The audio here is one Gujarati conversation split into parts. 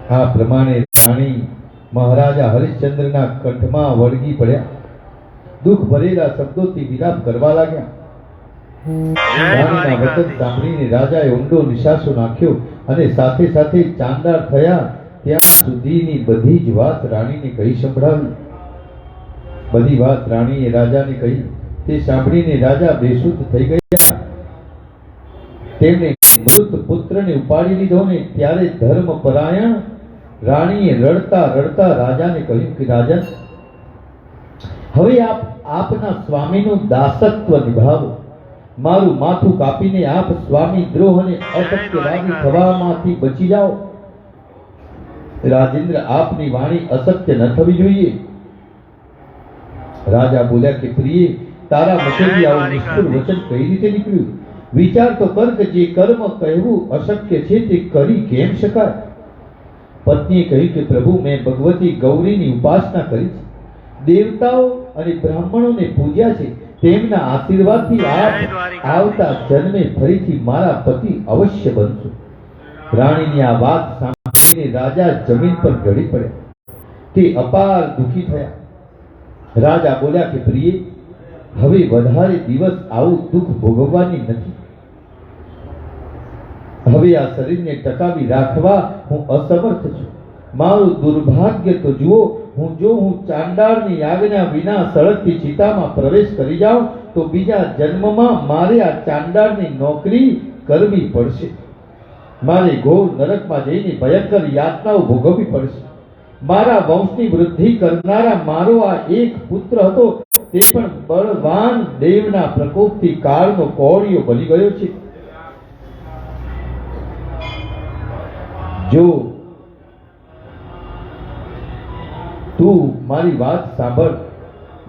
આ પ્રમાણે રાણી મહારાજા હરિશ્ચંદ્રના કંઠમાં વળગી પડ્યા, દુઃખ ભરેલા શબ્દોથી વિલાપ કરવા લાગ્યા. રાણીના વચન સાંભળીને રાજાએ ઊંડો નિશાસો નાખ્યો અને સાથે સાથે ચાંદાર થયા ત્યાં સુધીની બધી જ વાત રાણીને કહી સંભળાવી. બધી વાત રાણીએ રાજાને કહી. તે સાંભળીને રાજા બેસુધ થઈ ગયા. તેમણે મૃત પુત્રને ઉપાડી લીધો ને ત્યારે ધર્મપરાયણ રાણીએ રડતા રડતા રાજાને કહ્યું કે રાજન, હવે આપ આપના સ્વામીનું દાસત્વ નિભાવો. મારું માથું કાપીને આપ સ્વામી દ્રોહ અને અસત્યવાદી થવામાંથી બચી જાઓ. રાજેન્દ્ર, આપની વાણી અસત્ય ન થવી જોઈએ. રાજા બોલ્યા કે પ્રિય, તારા મુખેથી આવું નિષ્ઠુર વચન કઈ રીતે નીકળ્યું? વિચાર તો કર કે જે કર્મ કહેવું અશક્ય છે તે કરી કેમ શકાય? પત્નીએ કહ્યું કે પ્રભુ, મેં ભગવતી ગૌરીની ઉપાસના કરી છે, દેવતાઓ અને બ્રાહ્મણોને પૂજ્યા છે. તેમના આશીર્વાદથી આપ આવતા જન્મે ફરીથી મારા પતિ અવશ્ય બનશો. રાણીની આ વાત સાંભળીને રાજા જમીન પર ઢળી પડ્યા. તે અપાર દુઃખી થયા. રાજા બોલ્યા કે પ્રિય, હવે વધારે દિવસ આવું દુઃખ ભોગવવાની નથી. હવે આ શરીરને ટકાવી રાખવા હું અસમર્થ છું. મારું દુર્ભાગ્ય તો જુઓ, હું ચાંડાળની આજ્ઞા વિના સળગતી ચિતામાં પ્રવેશ કરી જાઉં તો બીજા જન્મમાં મારે આ ચાંડાળની નોકરી કરવી પડશે. મારે ઘોર નરકમાં જઈને ભયંકર યાતનાઓ ભોગવવી પડશે. મારા વંશની વૃદ્ધિ કરનારા મારો આ એક પુત્ર હતો, તે પણ બળવાન દેવના પ્રકોપથી કાળનો કોળિયો બની ગયો છે. જો તું મારી વાત સાંભળ,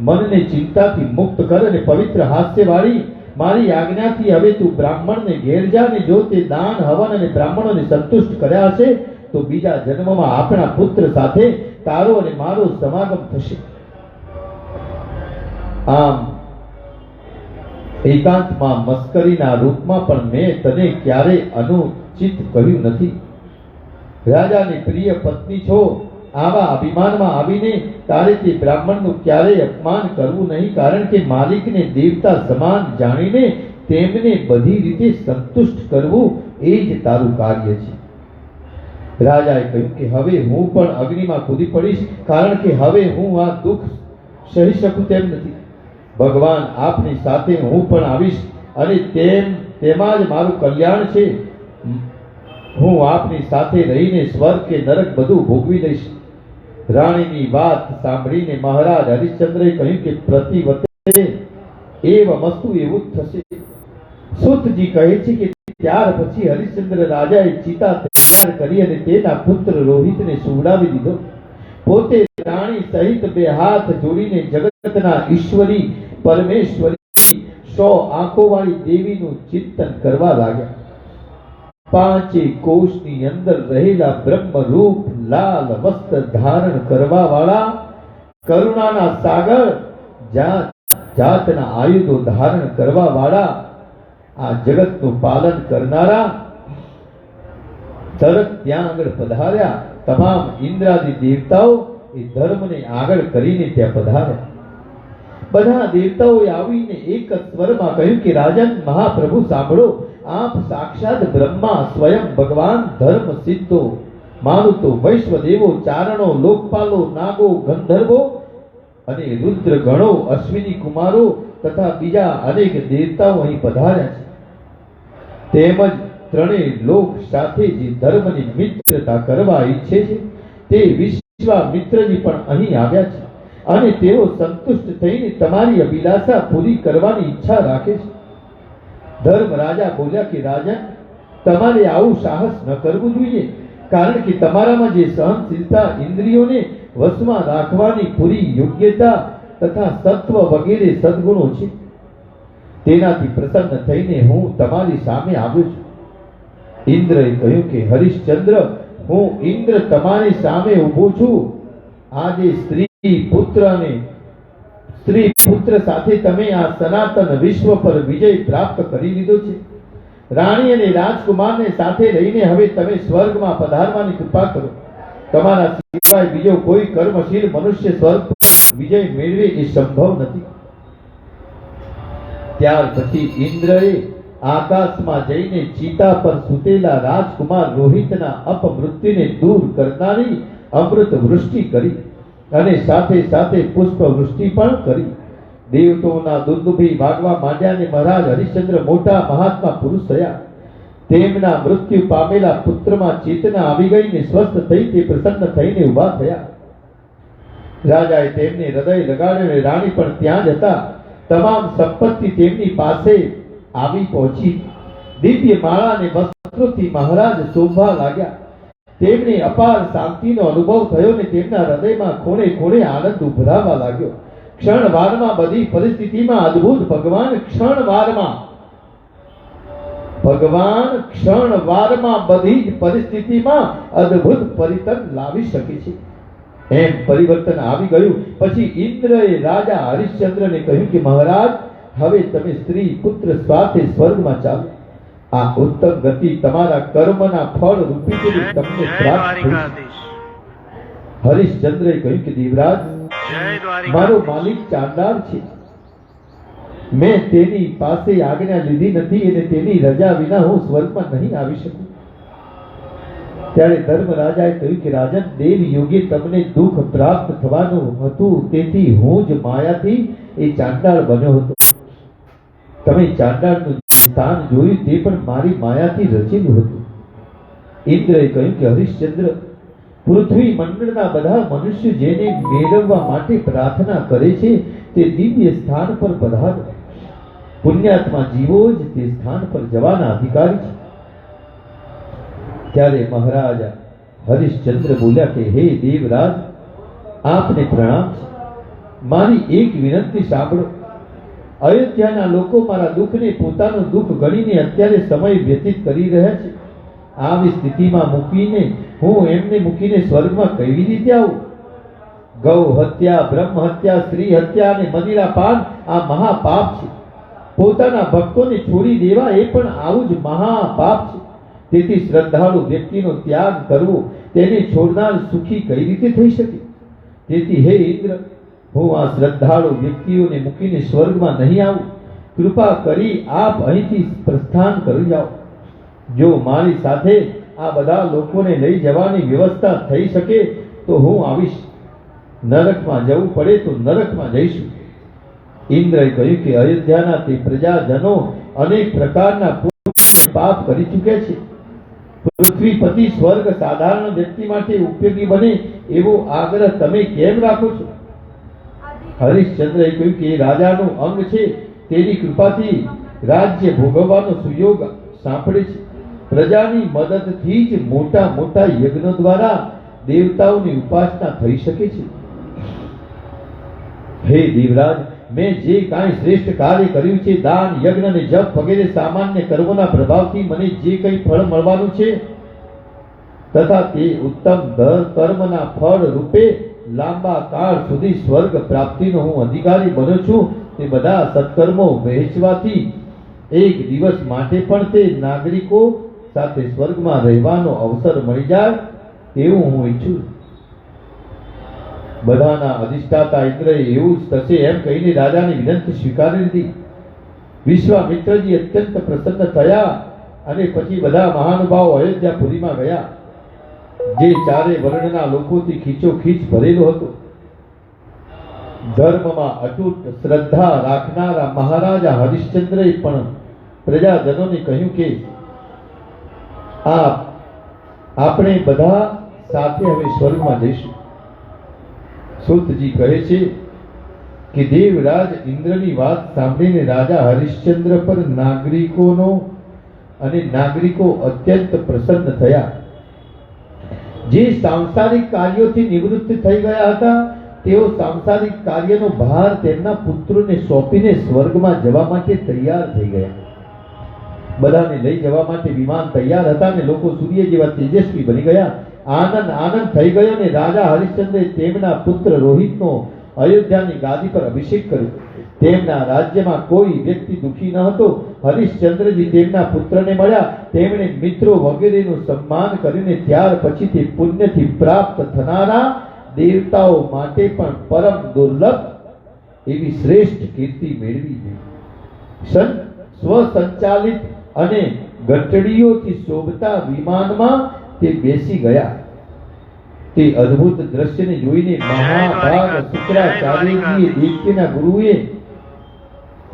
મનને ચિંતાથી મુક્ત કર અને પવિત્ર હાસ્યવાળી મારી આજ્ઞાથી હવે તું બ્રાહ્મણને ઘેર જા ને જો તે દાન હવન અને બ્રાહ્મણોને સંતુષ્ટ કર્યા હશે તો બીજા જન્મમાં આપણા પુત્ર સાથે તારો અને મારો સમાગમ થશે. આમ એકાંતમાં મસ્કરીના રૂપમાં પણ મેં તને ક્યારે અનુચિત કહ્યું નથી. રાજાની પ્રિય પત્ની છો, આવા અભિમાનમાં આવીને તારે તે બ્રાહ્મણનું ક્યારેય અપમાન કરવું નહીં, કારણ કે માલિકને દેવતા સમાન જાણીને તેમને બધી રીતે સંતુષ્ટ કરવું એ જ તારું કાર્ય છે. રાજાએ કહ્યું કે હવે હું પણ અગ્નિમાં કૂદી પડીશ, કારણ કે હવે હું આ દુઃખ સહી શકું તેમ નથી. ભગવાન આપની સાથે હું પણ આવીશ અને તેમાં જ મારું કલ્યાણ છે. હું આપની સાથે રહીને સ્વર્ગ કે નરક બધું ભોગવી લઈશ. રાણીની વાત સાંભળીને મહારાજ હરિશ્ચંદ્રએ કહ્યું કે પ્રતિવતે એવ મસ્તુ એવું જ થશે. સુતજી કહે છે કે ત્યાર પછી હરિશ્ચંદ્ર રાજાએ ચિતા તૈયાર કરી અને તેના પુત્ર રોહિતને સુવડાવી દીધો. પોતે રાણી સહિત બે હાથ જોડીને જગતના ઈશ્વરી પરમેશ્વરી 100 આંખોવાળી દેવીનું ચિંતન કરવા લાગ્યા. પાંચે કોષની અંદર રહેલા બ્રહ્મ રૂપ લાલ વસ્ત્ર ધારણ કરવા વાળા, કરુણાના સાગર જાત જાતના આયુધો ધારણ કરવા વાળા, આ જગતનું પાલન કરનારા તરત ત્યાં આગળ પધાર્યા. તમામ ઇન્દ્રાદિ દેવતાઓ એ ધર્મને આગળ કરીને ત્યાં પધાર્યા. બધા દેવતાઓએ આવીને એક સ્વરમાં કહ્યું કે રાજન મહાપ્રભુ સાંભળો, આપ સાક્ષાત બ્રહ્મા સ્વયં ભગવાન ધર્મ સિદ્ધો, માનુતો વૈશ્વદેવો, ચારણો, લોકપાલો, નાગો, ગંધર્વો અને રુદ્ર ગણો, અશ્વિની કુમારો તથા બીજા અનેક દેવતાઓ અહીં પધાર્યા છે. તેમજ ત્રણેય લોક સાથે જે ધર્મની મિત્રતા કરવા ઈચ્છે છે તે વિશ્વામિત્રજી પણ અહીં આવ્યા છે અને તેઓ સંતુષ્ટ થઈને તમારી અભિલાષા પૂરી કરવાની ઈચ્છા રાખે છે. ધર્મ રાજા બોલ્યા કે રાજન, તમારે આવું સાહસ ન કરવું જોઈએ, કારણ કે તમારામાં જે સહનશીલતા, ઇન્દ્રિયોને વશમાં રાખવાની પૂરી યોગ્યતા તથા સત્વ વગેરે સદગુણો છે, તેનાથી પ્રસન્ન થઈને હું તમારી સામે આવ્યો છું. ઇન્દ્રએ કહ્યું કે હરિશ્ચંદ્ર, હું ઇન્દ્ર તમારી સામે ઊભો છું. આજે સ્ત્રી પુત્ર સાથે તમે આ સનાતન વિશ્વ પર વિજય પ્રાપ્ત કરી લીધો છે. રાણી અને રાજકુમારને સાથે લઈને હવે તમે સ્વર્ગમાં પધારવાની કૃપા કરો. તમારા સિવાય બીજો કોઈ કર્મશીલ મનુષ્ય સ્વર્ગ વિજય મેળવે એ સંભવ નથી. ત્યાર પછી ઇન્દ્રએ આકાશમાં જઈને ચિતા પર સૂતેલા રાજકુમાર રોહિતના અપમૃત્યુને દૂર કરનારી અમૃત વૃષ્ટિ કરી અને સાથે સાથે પુષ્પ વૃષ્ટિ પણ કરી. દેવતાઓના દુંદુભી ભાગવા માંડ્યા અને મહારાજ હરિશ્ચંદ્ર મોટા મહાત્મા પુરુષ થયા. તેમના મૃત્યુ પામેલા પુત્રમાં ચેતના આવી ગઈ ને સ્વસ્થ થઈ તે પ્રસન્ન થઈને ઉભા થયા. રાજાએ તેમને હૃદય લગાડ્યું અને રાણી પણ ત્યાં જ હતા. તમામ સંપત્તિ તેમની પાસે આવી પહોંચી. દિવ્ય માળા અને વસ્ત્રોથી મહારાજ શોભવા લાગ્યા. તેમને અપાર શાંતિનો અનુભવ થયો ને તેમના હૃદયમાં ખૂણે ખૂણે આનંદ ઉભરાવા લાગ્યો. ક્ષણવારમાં બધી પરિસ્થિતિમાં અદ્ભુત ભગવાન ક્ષણવારમાં બધી જ પરિસ્થિતિમાં અદ્ભુત પરિવર્તન લાવી શકે છે. એમ પરિવર્તન આવી ગયું. પછી ઇન્દ્રએ રાજા હરિશ્ચંદ્રને કહ્યું કે મહારાજ, હવે તમે સ્ત્રી પુત્ર સાથે સ્વર્ગમાં ચાલો. આ ઉત્તમ ગતિ તમારા કર્મના ફળ રૂપી છે, તમને પ્રાપ્ત થશે. હરિશ્ચંદ્રએ કહ્યું કે દેવરાજ, મારો માલિક ચાંડાળ છે. મેં તેની પાસે આજ્ઞા લીધી નથી અને તેની રજા વિના હું સ્વર્ગમાં નહીં આવી શકું. ત્યારે ધર્મરાજાએ કહ્યું કે રાજન, દેવ યોગે તમને દુઃખ પ્રાપ્ત થવાનું હતું, તેથી હું જ માયાથી એ ચાંડાળ બન્યો હતો. તમે ચાંડાળનું સ્થાન જોયું તે પણ મારી માયાથી રચેલું હતું. ઇન્દ્રએ કહ્યું કે હરિશ્ચંદ્ર, પૃથ્વી મંડળના બધા મનુષ્યો જેને મેળવવા માટે પ્રાર્થના કરે છે તે દિવ્ય સ્થાન પર પધારો. પુણ્યાત્મા જીવો જ તે સ્થાન પર જવાના અધિકારી છે. ત્યારે મહારાજા હરિશ્ચંદ્ર બોલ્યા કે હે દેવરાજ, આપને પ્રણામ છે. મારી એક વિનંતી સાંભળો. અયોધ્યાના લોકો મારા દુઃખને પોતાનું દુઃખ ગણીને અત્યારે સમય વ્યતીત કરી રહ્યા છે. આવી સ્થિતિમાં હું એમને મૂકીને સ્વર્ગમાં કેવી રીતે આવું? ગૌ હત્યા, બ્રહ્મ હત્યા, સ્ત્રી હત્યા અને મદિરા પાન આ મહાપાપ છે. પોતાના ભક્તોને છોડી દેવા એ પણ આવું જ મહાપાપ છે. તેથી શ્રદ્ધાળુ વ્યક્તિનો ત્યાગ કરવો, તેને છોડનાર સુખી કઈ રીતે થઈ શકે? તેથી હે ઇન્દ્ર, હું આ શ્રદ્ધાળુ વ્યક્તિઓને મૂકીને સ્વર્ગમાં નહીં આવું. કૃપા કરી આપ અહીંથી પ્રસ્થાન કરી જાઓ. જો મારી સાથે આ બધા લોકોને લઈ જવાની વ્યવસ્થા થઈ શકે તો હું આવીશ. નરકમાં જવું પડે તો નરકમાં જઈશું. ઇન્દ્રએ કહ્યું કે અયોધ્યાના તે પ્રજાજનો અનેક પ્રકારના પાપ કરી ચૂક્યા છે. પૃથ્વીપતિ સ્વર્ગ સાધારણ વ્યક્તિ માટે ઉપયોગી બને એવો આગ્રહ તમે કેમ રાખો છો? હરિશ્ચંદ્રએ કહ્યું કે એ રાજાનું અંગ છે, તેની કૃપાથી રાજ્ય ભોગવવાનો સુયોગ સાંપડે છે. પ્રજાની મદદથી જ મોટા મોટા યજ્ઞો દ્વારા દેવતાઓની ઉપાસના થઈ શકે છે. હે દેવરાજ, મેં જે કાંઈ શ્રેષ્ઠ કાર્ય કર્યું છે, દાન, યજ્ઞ અને જપ વગેરે સામાન્ય કર્મોના પ્રભાવથી મને જે કંઈ ફળ મળવાનું છે તથા તે ઉત્તમ કર્મના ફળ રૂપે લાંબા કાળ સુધી સ્વર્ગ પ્રાપ્તિનો હું અધિકારી બન્યો છું, તે બધા સત્કર્મો વહેંચવાથી એક દિવસ માટે પણ તે નાગરિકો સાથે સ્વર્ગમાં રહેવાનો અવસર મળી જાય તેવું હું ઈચ્છું. બધાના અધિષ્ઠાતા ઇન્દ્રએ એવું જ થશે એમ કહીને રાજાની વિનંતી સ્વીકારી લીધી. વિશ્વામિત્રજી અત્યંત પ્રસન્ન થયા અને પછી બધા મહાનુભાવો અયોધ્યાપુરીમાં ગયા, જે ચારે વર્ણના લોકોથી ખીચોખીચ ભરેલો હતો. ધર્મમાં અતૂટ શ્રદ્ધા રાખનારા મહારાજા હરિશ્ચંદ્રએ પણ પ્રજાજનોને કહ્યું કે આપણે બધા સાથે હવે સ્વર્ગમાં જઈશું. સૂતજી કહે છે કે દેવરાજ ઇન્દ્રની વાત સાંભળીને રાજા હરિશ્ચંદ્ર પર નાગરિકો અત્યંત પ્રસન્ન થયા. જે સાંસારિક કાર્યોથી નિવૃત્ત થઈ ગયા હતા તેઓ સાંસારિક કાર્યનો ભાર તેમના પુત્રોને સોંપીને સ્વર્ગમાં જવા માટે તૈયાર થઈ ગયા. બધાને લઈ જવા માટે વિમાન તૈયાર હતા ને લોકો સૂર્ય જેવા તેજસ્વી બની ગયા. આનંદ થઈ ગયો ને રાજા હરિશ્ચંદ્રે તેમના પુત્ર રોહિતનો અયોધ્યાની ગાદી પર અભિષેક કર્યો. તેમના રાજ્યમાં કોઈ વ્યક્તિ દુખી ન હતો. હરિશ્ચંદ્રજી તેમના પુત્રને મળ્યા. તેમણે મિત્રો વગેરેનું સન્માન કરીને ત્યાર પછી તે પુણ્યથી પ્રાપ્ત થનારા દેવતાઓ માટે પણ પરમ દુર્લભ એવી શ્રેષ્ઠ કીર્તિ મેળવી. સ્વસંચાલિત અને ઘંટડીઓથી શોભતા વિમાનમાં તે બેસી ગયા. તે અદ્ભુત દ્રશ્યને જોઈને મહાભાગ શુક્રાચાર્યજીએ દૈત્યના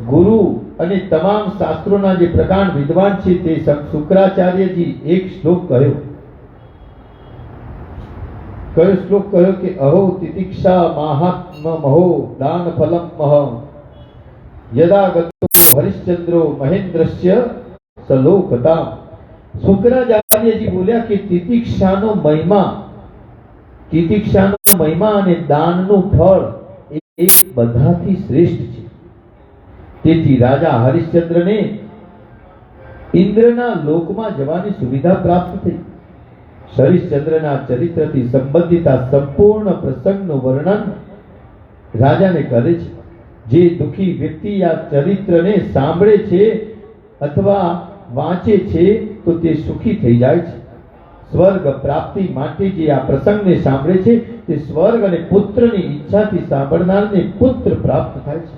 ગુરુ અને તમામ શાસ્ત્રોના જે પ્રકાંડ વિદ્વાન છે તે શુક્રાચાર્યજી એક શ્લોક કહ્યો. કયો શ્લોક કહ્યો કે અહો તિતિક્ષા મહાત્મ મહો દાન ફલમ મહ યદા ગતો હરિશ્ચંદ્રો મહેન્દ્રસ્ય સલોકતા. શુક્રાચાર્યજી બોલ્યા કે તિતિક્ષાનો મહિમા અને દાનનું ફળ એ બધાથી શ્રેષ્ઠ છે. તેથી રાજા હરિશ્ચંદ્રને ઇન્દ્રના લોકમાં જવાની સુવિધા પ્રાપ્ત થઈ. હરિશ્ચંદ્રના ચરિત્રથી સંબંધિત આ સંપૂર્ણ પ્રસંગનું વર્ણન રાજાને કરે છે. જે દુઃખી વ્યક્તિ આ ચરિત્રને સાંભળે છે અથવા વાંચે છે તો તે સુખી થઈ જાય છે. સ્વર્ગ પ્રાપ્તિ માટે જે આ પ્રસંગને સાંભળે છે તે સ્વર્ગ અને પુત્રની ઈચ્છાથી સાંભળનારને પુત્ર પ્રાપ્ત થાય છે.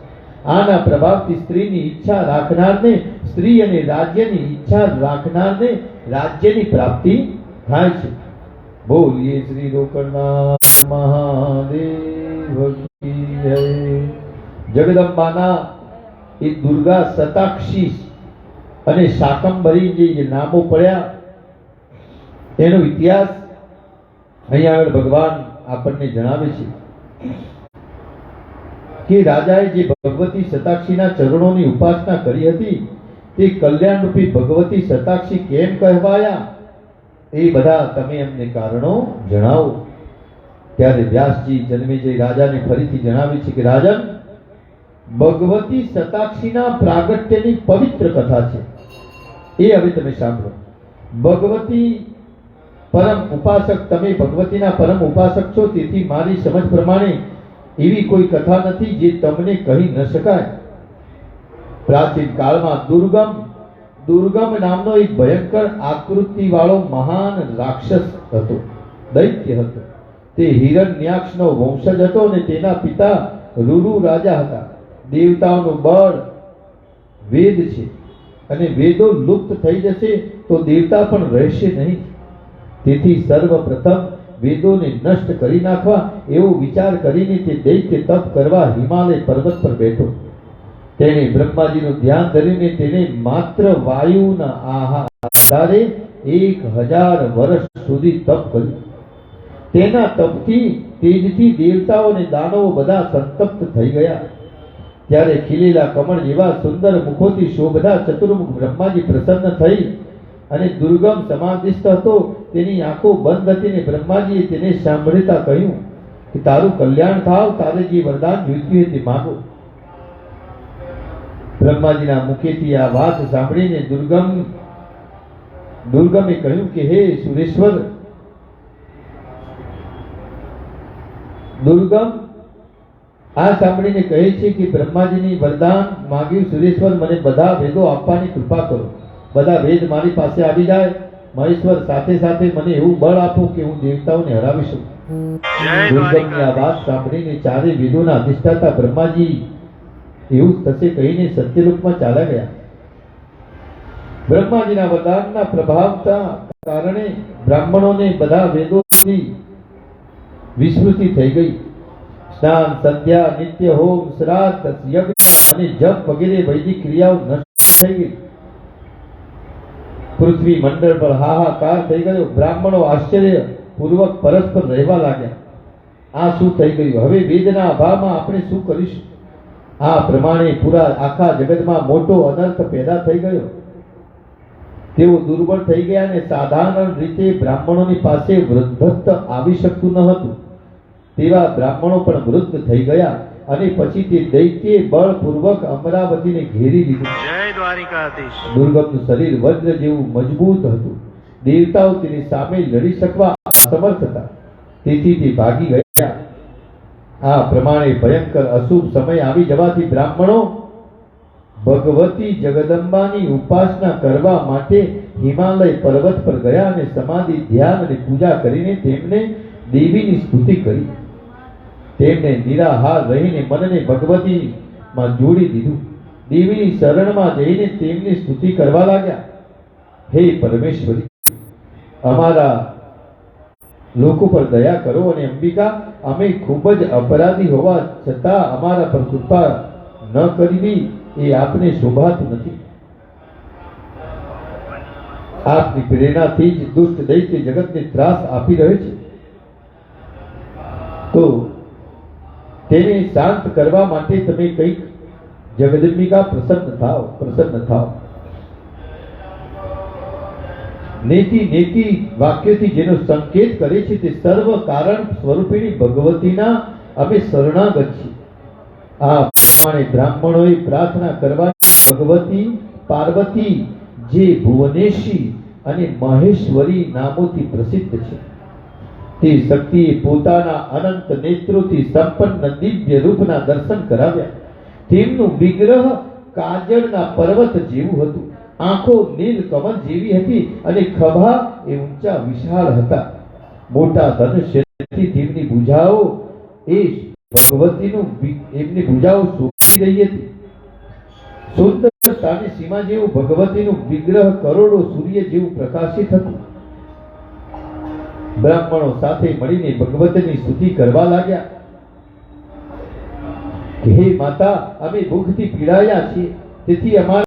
આના પ્રભાવથી સ્ત્રીની ઈચ્છા રાખનારને સ્ત્રી અને રાજ્યની ઈચ્છા રાખનારને રાજ્યની પ્રાપ્તિ થાય છે. બોલીએ શ્રી રોકડનાથ મહાદેવ કી જય. જગદંબાના એ દુર્ગા શતાક્ષી અને શાકંભરી જે નામો પડ્યા એનો ઇતિહાસ અહીંયા આગળ ભગવાન આપણને જણાવે છે કે રાજાએ જે ભગવતી શતાક્ષીના ચરણોની ઉપાસના કરી હતી તે કલ્યાણરૂપી ભગવતી શતાક્ષી કેમ કહેવાયા એ બધા તમે અમને કારણો જણાવો. ત્યારે વ્યાસજી જન્મેજય રાજાને ફરીથી જણાવે છે કે રાજન, ભગવતી શતાક્ષીના પ્રાગટ્યની પવિત્ર કથા છે એ હવે તમે સાંભળો. ભગવતી પરમ ઉપાસક, તમે ભગવતીના પરમ ઉપાસક છો, તેથી મારી સમજ પ્રમાણે એવી કોઈ કથા નથી જે તમને કહી ન શકાય. પ્રાચીન કાળમાં દુર્ગમ નામનો એક ભયંકર આકૃતિ વાળો મહાન રાક્ષસ હતો, દૈત્ય હતો. તે હિરણ્યાક્ષનો વંશજ હતો અને તેના પિતા રૂરુ રાજા હતા. દેવતાઓનું બળ વેદ છે અને વેદો લુપ્ત થઈ જશે તો દેવતા પણ રહેશે નહીં. તેથી સર્વપ્રથમ વેદોને નષ્ટ કરી નાખવા એવો વિચાર કરીને તે દૈત્ય તપ કરવા હિમાલય પર્વત પર બેઠો. તેણે બ્રહ્માજીનું ધ્યાન ધરીને તેને માત્ર વાયુના આધારે 1000 વર્ષ સુધી તપ કર્યું. તેના તપથી તેજથી દેવતાઓ અને દાનવો બધા સંતપ્ત થઈ ગયા. ત્યારે ખીલેલા કમળ જેવા સુંદર મુખોથી શોભતા ચતુર્મુખ બ્રહ્માજી પ્રસન્ન થઈ અને દુર્ગમ સમાધિસ્થ હતો. તેની આંખો બંધ હતી ને બ્રહ્માજીએ તેને સાંભળતા કહ્યું કે તારું કલ્યાણ થાવ, તારે જે વરદાન જોઈતું હોય તે માંગો. બ્રહ્માજીના મુખેથી આ વાત સાંભળીને દુર્ગમે કહ્યું કે હે સુરેશ્વર, દુર્ગમ આ સાંભળીને કહે છે કે બ્રહ્માજીની વરદાન માંગ્યું, સુરેશ્વર મને બધા વેદો આપવાની કૃપા કરો. બધા વેદ મારી પાસે આવી જાય. મહેશ્વર સાથે સાથે મને એવું બળ આપો કે હું દેવતાઓને હરાવી શકું. દુર્ગમની આ વાત સાંભળીને ચારે વેદોના અધિષ્ઠાતા બ્રહ્માજી એવું થશે કહીને સત્યલોકમાં ચાલ્યા ગયા. બ્રહ્માજીના વરદાનના પ્રભાવના કારણે બ્રાહ્મણોને બધા વેદોથી વિસ્મૃતિ થઈ ગઈ. સ્નાન, સંધ્યા, નિત્ય હોમ, શ્રાદ્ધ, યજ્ઞ અને જપ વગેરે વૈદિક ક્રિયાઓ નષ્ટ થઈ ગઈ. પૃથ્વી મંડળ પર હાહાકાર થઈ ગયો. બ્રાહ્મણો આશ્ચર્ય પૂર્વક પરસ્પર રહેવા લાગ્યા. આ શું થઈ ગયું? હવે વેદના અભાવમાં આપણે શું કરીશું? આ પ્રમાણે પૂરા આખા જગતમાં મોટો અનર્થ પેદા થઈ ગયો. તેઓ દુર્બળ થઈ ગયા અને સાધારણ રીતે બ્રાહ્મણોની પાસે વૃદ્ધત્વ આવી શકતું ન હતું. તેવા બ્રાહ્મણો પણ વૃદ્ધ થઈ ગયા અને પછી તે દૈત્યે બળપૂર્વક અમરાવતીને ઘેરી લીધું. જય દ્વારિકાધીશ. દુર્ગમનું શરીર વજ્ર જેવું મજબૂત હતું. દેવતાઓ તેની સામે લડી શકવા અસમર્થ હતા. તેથી તે ભાગી ગયા. આ પ્રમાણે ભયંકર અશુભ સમય આવી જવાથી બ્રાહ્મણો ભગવતી જગદંબાની ઉપાસના કરવા માટે હિમાલય પર્વત પર ગયા અને સમાધિ ધ્યાન અને પૂજા કરીને તેમને દેવીની સ્તુતિ કરી. તેમને નિરાહાર રહીને મનને ભગવતીમાં જોડી દીધું. દેવીની શરણમાં જઈને તેમની સ્તુતિ કરવા લાગ્યા. હે પરમેશ્વરી, અમારા લોકો પર દયા કરો અને અંબિકા, અમે ખૂબ જ અપરાધી હોવા છતાં અમારા પર કૃપા ન કરવી એ આપને શોભાતું નથી. આપની પ્રેરણાથી જ દુષ્ટ દૈત્ય જગતને ત્રાસ આપી રહ્યો છે, તો તેને શાંત કરવા માટે તમે કંઈક જગદંબિકા પ્રસન્ન થાઓ. નેતિ વાક્યથી જેનો સંકેત કરે છે તે સર્વ કારણ સ્વરૂપિણી ભગવતીના અમે શરણાગત છીએ. આ પ્રમાણે બ્રાહ્મણોએ પ્રાર્થના કરવાની ભગવતી પાર્વતી જે ભુવનેશી અને મહેશ્વરી નામોથી પ્રસિદ્ધ છે, તે શક્તિએ પોતાના અનંત નેત્રોથી સંપન્ન દિવ્ય રૂપના દર્શન કરાવ્યા. તેમનું વિગ્રહ કાજળના પર્વત જેવું હતું, આંખો નીલકમલ જેવી હતી અને ખભા એ ઊંચા વિશાળ હતા. મોટા ધનુષ્યથી તેમની ભુજાઓ એ ભગવતીનું એમની ભુજાઓ શોભી રહી હતી. સુંદરતાની સીમા જેવું ભગવતીનું વિગ્રહ કરોડો સૂર્ય જેવું પ્રકાશિત હતું. બ્રાહ્મણો સાથે મળીને ભગવતીની સ્તુતિ કરવા લાગ્યા કે હે માતા, અમે ભૂખથી પીડાયા છીએ, તેથી અમારા